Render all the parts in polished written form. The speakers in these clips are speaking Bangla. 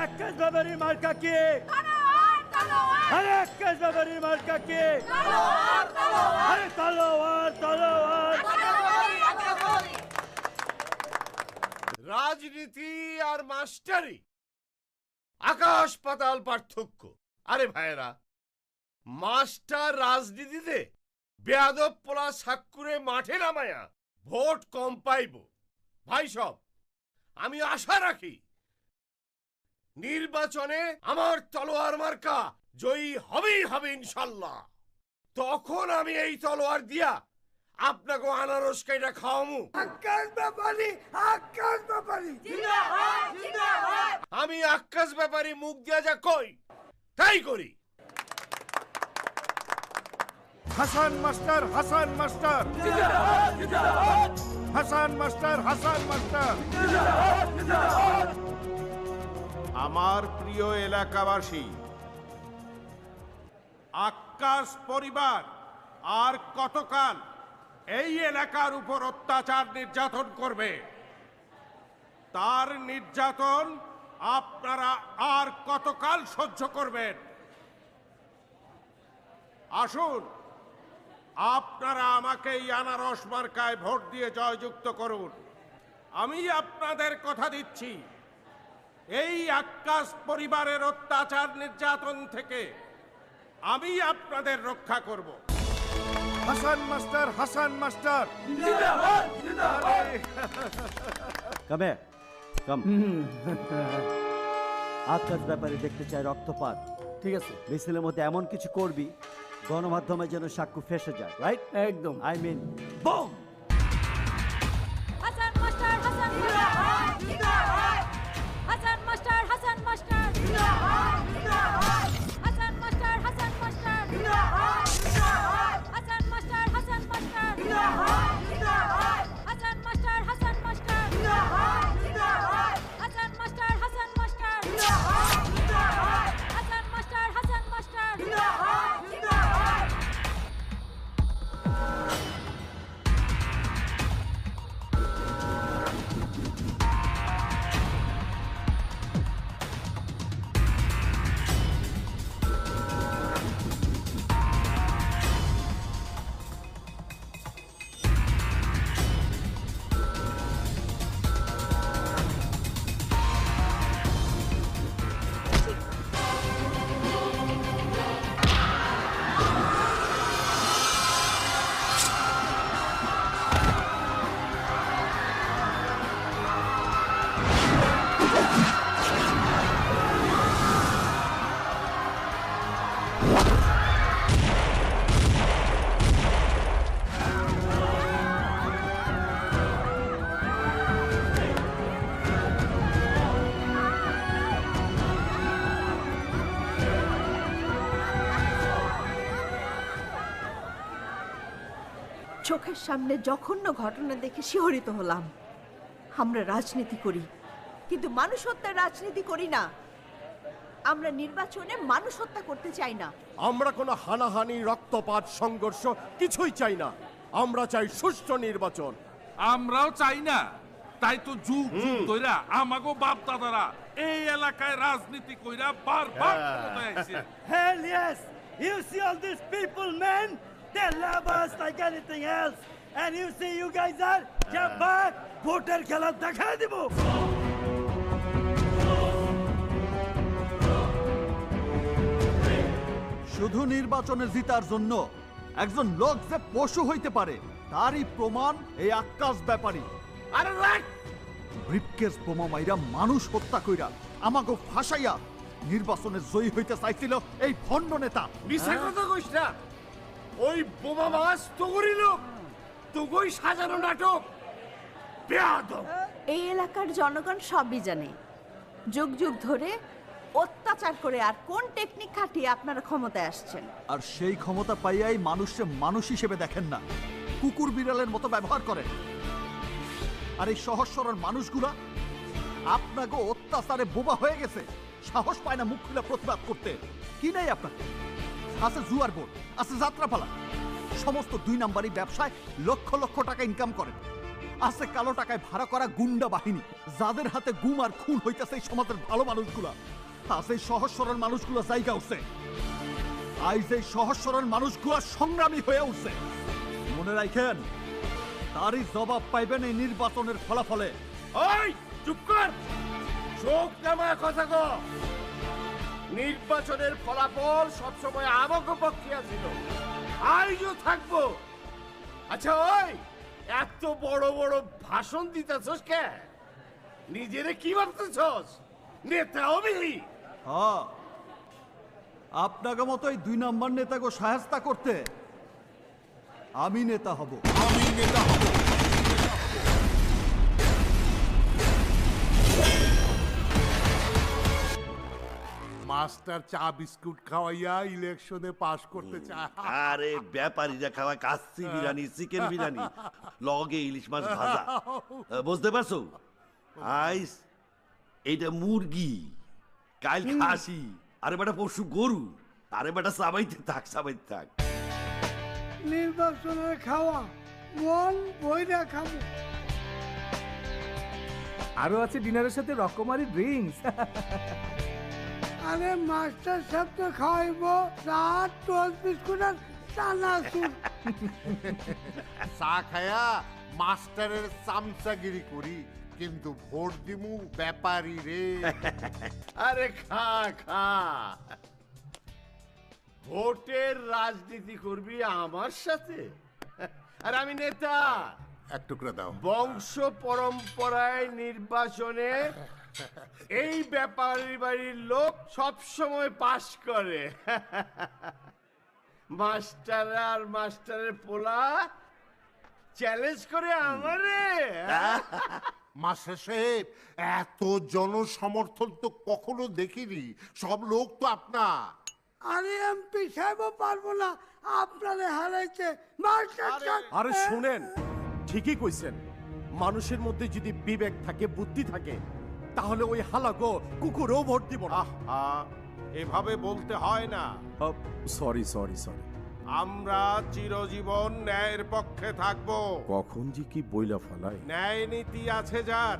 আক্কাস বাবারি মার্কা কি? আরে আক্কাস বাবারি মার্কা কি? আরে তলোয়ার তলোয়ার। রাজনীতি আর মাস্টারি আকাশ পাতাল পার্থক্য। আরে ভাইরা, মাস্টার রাজনীতিতে বেয়াদব পোলা সাক্কুরে মাঠে নামায়া ভোট কম পাইব। ভাই সব, আমি আশা রাখি নির্বাচনে আমার তলোয়ার মার্কা জয়ী হবেই হবে ইনশাল্লাহ। তখন আমি এই তলোয়ার দিয়া আপনাকে আনারস কাইটা খাওয়ামু। আক্কাস বাবারি, আক্কাস বাবারি। আমি আক্কাস ব্যাপারী মুখ দিয়া যা কই তাই করি। Hasan master, Hasan master, Hasan master, Hasan master. আমার প্রিয় এলাকাবাসী, আক্কাস পরিবার আর কতকাল এই এলাকার উপর অত্যাচার নির্যাতন করবে? তার নির্যাতন আপনারা আর কতকাল সহ্য করবেন? আসুন, আপনারা আমাকে এই আনারস মার্কায় ভোট দিয়ে জয়যুক্ত করুন। আমি আপনাদের কথা দিচ্ছি, এই আক্কাস পরিবারের অত্যাচার নির্যাতন থেকে আমি আপনাদের রক্ষা করব। Hasan master, Hasan master. Come here. Come. Akkas ব্যাপারে দেখতে চাই রক্তপাত। ঠিক আছে, মিছিলের মধ্যে এমন কিছু করবি গণমাধ্যমে যেন সাক্ষ্য ফেসে যায়, রাইট? একদম। I mean boom. Hasan master, Hasan master, Hasan master, Hasan master, Hasan master, Hasan master, Hasan master, Hasan master, Hasan master, Hasan master, Hasan master, Hasan master, Hasan master, Hasan master. চোখের সামনে জঘন্য ঘটনা দেখে শিহরিত হলাম। আমরা রাজনীতি করি, কিন্তু মানুষ হত্যার রাজনীতি করি না। আমরা নির্বাচনে মানুষ হত্যা করতে চাই না। আমরা কোনো হানাহানি, রক্তপাত, সংঘর্ষ কিছুই চাই না। আমরা চাই সুষ্ঠু নির্বাচন। আমরাও চাই না। তাই তো যুগ যুগ ধইরা আমাগো বাপ দাদারা এই এলাকায় রাজনীতি কইরা বারবার ক্ষমতায় আইছে। Hell yes! You see all these people, man? They love us like anything else. And you see you guys are jabbar, voter খেলা দেখা দিব। শুধু নির্বাচনে জিতার জন্য একজন লোক যে পশু হইতে পারে তারই প্রমাণ এই আক্কাস ব্যাপারী। আরে রাখ! ব্রিফকেস বোমা মাইরা মানুষ হত্যা কইরা আমাকে ফাঁসাইয়া নির্বাচনে জয়ী হইতে চাইছিল এই ভণ্ড নেতা। মিছে কথা কইস না। ওই বোমা মাস তোগরি লোক, তোগই সাজানো নাটক। বেয়াদব! এই এলাকার জনগণ সবই জানে। যুগ যুগ ধরে অত্যাচার করে আর কোন টেকনিক খাটিয়ে আপনারা ক্ষমতায় আসছেন। আর সেই ক্ষমতা পাইয়াই মানুষকে মানুষ হিসেবে দেখেন না, কুকুর বিড়ালের মতো ব্যবহার করেন। আর এই সহজ সরল মানুষগুলা আপনাকে অত্যাচারে বোবা হয়ে গেছে, সাহস পায় না মুখ খুলে প্রতিবাদ করতে। কি নাই আপনাকে? আছে জুয়ার বোর্ড, আছে যাত্রাপালা, সমস্ত দুই নাম্বারি ব্যবসায় লক্ষ লক্ষ টাকা ইনকাম করেন। আছে কালো টাকায় ভাড়া করা গুন্ডা বাহিনী, যাদের হাতে গুম আর খুন হইতেছে এই সমাজের ভালো মানুষগুলা। আছে সহজ সরল মানুষগুলা জায়গা উঠছে, আইজ এই সহজ সরল মানুষগুলা সংগ্রামী হয়ে উঠছে। মনে রাখেন, তারই জবাব পাইবেন এই নির্বাচনের ফলাফলে। ওই চুপ কর, চোখ নামায় কথা কো। নির্বাচনের ফলাফল সবসময় আমাকে পক্ষে ছিল, আজও থাকবো। আচ্ছা ওই এত বড় বড় ভাষণ দিতেছস কে? নিজেরে কি ভাবতেছস নেতা হবি? হ্যাঁ, আপনাকে মতো এই 2 নাম্বার নেতাকে সাহায্য করতে আমি নেতা হব। মাস্টার চা বিস্কুট খাওয়াইয়া ইলেকশনে পাশ করতে চায়। আরে ব্যাপারীরা খাওয়া কাচ্চি বিরিয়ানি, চিকেন বিরিয়ানি, লগে ইলিশ মাছ ভাজা। বুঝতে পারছো? আইস এইটা মুরগি, কাল খাসি, আরে বেটা পরশু গরু, আরে বেটা সাবাইতে থাক, সাবাইতে থাক। নির্বাচনের খাওয়া মন বইরা খাবো। আরো আছে ডিনারের সাথে রকমারি ড্রিঙ্কস। আরে মাস্টার সাহেব তো খাওয়াইবো চা, টোস্ট, বিস্কুট আর চানাচুর। চা খায়া মাস্টারের চামচাগিরি করি, কিন্তু ভোট দিমু ব্যাপারী রে। আরে খা খা, ভোটের রাজনীতি করবি আমার সাথে? আর আমি নেতা, এক টুকরা দাও। বংশ পরম্পরায় নির্বাচনে এই ব্যাপারী বাড়ির লোক সব সময় পাস করে। মাস্টার আর মাস্টারের পোলা চ্যালেঞ্জ করে আমারে। মাস্টার সাহেব, এত জনসমর্থন তো কখনো দেখিনি, সব লোক তো আপনার। আরে এমপি সাহেবও পারবো না আপনারে হারাইতে। মাস্টার সাহেব আরে শুনেন, ঠিকই কইছেন, মানুষের মধ্যে যদি বিবেক থাকে, বুদ্ধি থাকে, তাহলে ওই হালাগো কুকুরও ভোট দিব না। এভাবে বলতে হয় না। সরি সরি সরি, আমরা চিরজীবন ন্যায়ের পক্ষে থাকব। কখন যে কি বইলা ফেলাই। ন্যায় নীতি আছে যার,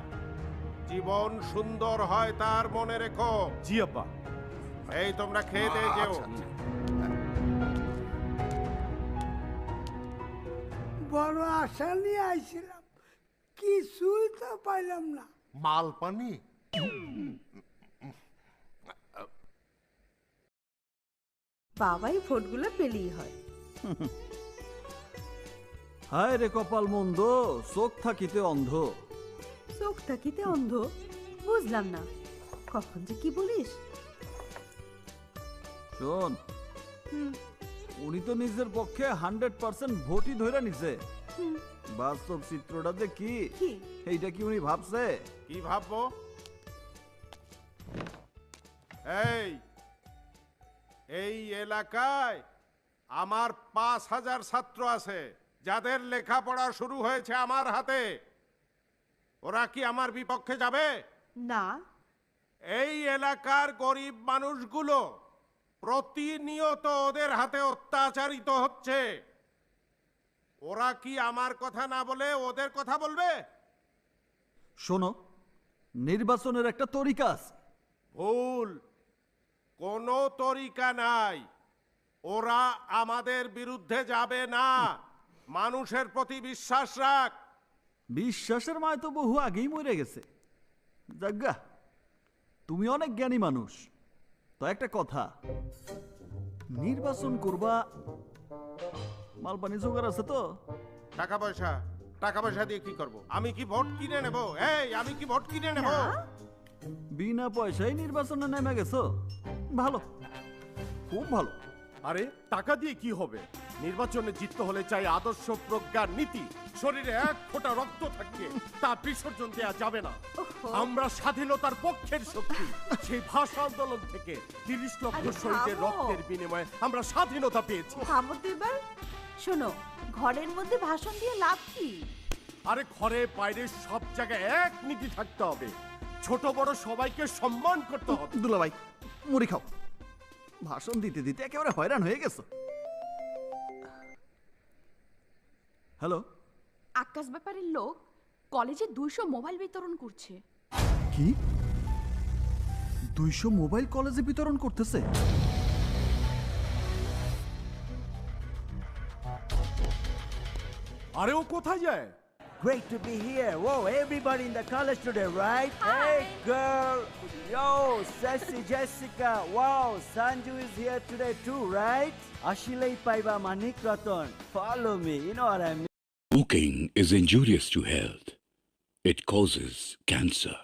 জীবন সুন্দর হয় তার, মনে রেখো। জি আব্বা। এই তোমরা খেয়ে দিয়ে যেও। বড় আশা নিয়ে আইছিলাম, কিছুই তো পাইলাম না। মাল পানি বাবাই ভোটগুলো পেলেই হয়। হায় রে কপাল মন্দ, চোখ থাকিতে অন্ধ। চোখ থাকিতে অন্ধ বুঝলাম না, কখন যে কি বলিস। শোন, উনি তো নিজের পক্ষে 100% ভোটই ধরে নিছে। বাস্তব চিত্রটা যে কি এইটা কি উনি ভাবছে? কি ভাববো? এই এলাকায় আমার 5000 ছাত্র আছে, যাদের লেখাপড়া শুরু হয়েছে আমার হাতে। ওরা কি আমার বিপক্ষে যাবে? না। এই এলাকার গরিব মানুষগুলো প্রতিনিয়ত ওদের হাতে অত্যাচারিত হচ্ছে। ওরা কি আমার কথা না বলে ওদের কথা বলবে? শোনো, নির্বাচনের একটা তরিকা আছে। ভুল, কোনো তরিকা নাই। ওরা আমাদের বিরুদ্ধে যাবে না। মানুষের প্রতি বিশ্বাস রাখ। বিশ্বাসের মায় তো বহু আগেই মরে গেছে। জাগ্গা, তুমি অনেক জ্ঞানী মানুষ, তো একটা কথা, নির্বাচন করবা, মালপানি জোগাড় আছে তো? টাকা পয়সা দিয়ে কি করব? আমি কি ভোট কিনে নেব? আমি কি ভোট কিনে নেব? বিনা পয়সায় নির্বাচনে নেমে গেছো, ভালো, খুব ভালো। আরে টাকা দিয়ে কি হবে? নির্বাচনে জিততে হলে চাই আদর্শ, প্রজ্ঞা, নীতি। শরীরে এক ফোঁটা রক্ত থাকবে, তা বিসর্জন দেওয়া যাবে না। আমরা স্বাধীনতার পক্ষের শক্তি। সেই ভাষা আন্দোলন থেকে 30 লক্ষ শহীদের রক্তের বিনিময়ে আমরা স্বাধীনতা পেয়েছি। থামো তো এবার। শোনো, ঘরের মধ্যে ভাষণ দিয়ে লাভ কি? আরে ঘরে বাইরে সব জায়গায় এক নীতি থাকতে হবে। ছোট বড় সবাইকে সম্মান করতে হবে। দুলাভাই, মুড়ি খাও। ভাষণ দিতে দিতে একেবারে হয়রান হয়ে গেছো। হ্যালো, আকাশ ব্যাপারের লোক কলেজে 200 মোবাইল বিতরণ করছে। কি 200 মোবাইল কলেজে বিতরণ করতেছে? আরে ও কোথায় যায়? Great to be here. Whoa, everybody in the college today, right? Hi. Hey, girl. Yo, sexy Jessica. Wow, Sanju is here today too, right? Ashilei Paiba Manik Ratan. Follow me, you know what I mean? Smoking is injurious to health. It causes cancer.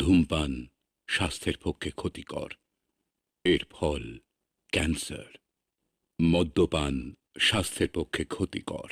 ধূমপান স্বাস্থ্যের পক্ষে ক্ষতিকর। এর ফল ক্যান্সার। মদ্যপান স্বাস্থ্যের পক্ষে ক্ষতিকর।